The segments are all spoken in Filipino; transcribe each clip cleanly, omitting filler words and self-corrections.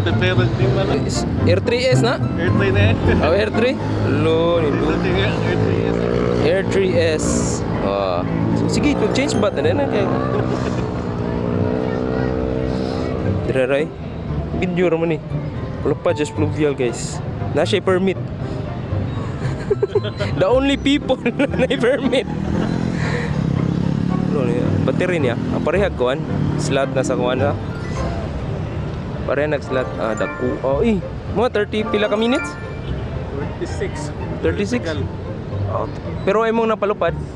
Multi-parent din pala. Air 3S na? Air 3 na eh. Oh, Air 3? Lo, nito. Air 3S. Air 3S. Oh. Sige, change ba na na kay. Diraray. Video ra man ni. Lupa just fluvial guys. Na siya permit. The only people na may permit. Ano niya? Battery niya. Ang parehag kuan. Slot na sa kuan ha. Parehag nag-slot. Daku. Oh, mga 30 pila ka minutes? 26. 36? Oh, pero ay mong napalupad. 25.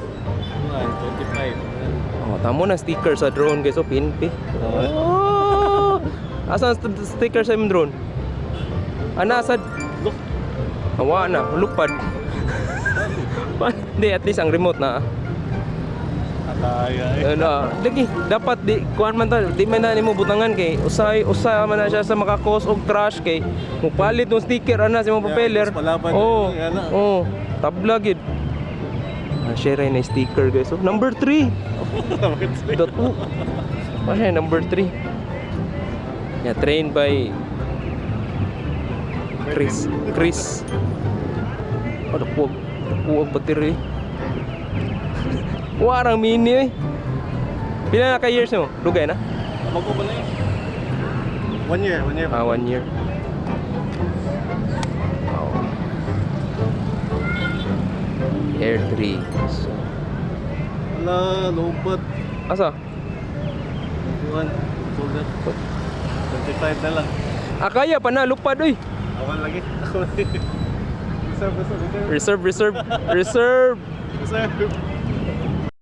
Oh, tamo na sticker sa drone guys. So, PNP. Oh! Asan sticker sa imong drone? Ana sa Look. Awa na, lupad. Hindi, at least ang remote na. Ataya eh. Lagi, dapat di kuan man ta, di man na nimo butangan kay usay man na siya sa makakos og trash kay mupalit ng sticker ana sa imong propeller. Oh. Oh, tabla gid. Share na sticker guys. So, number 3. Dot 2. Pa siya number 3. Yeah, trained by Chris. Ano po? Puwag battery. Warang mini eh. Pila na ka years mo? Dugay na? Magko ba na eh? 1 year. 1 year. Wow. Air 3. Wala, lupad. Asa? 1. Sugat. 25 na lang. Kaya pa na, lupad oy. Ako lagi. Reserve. Reserve. Reserve.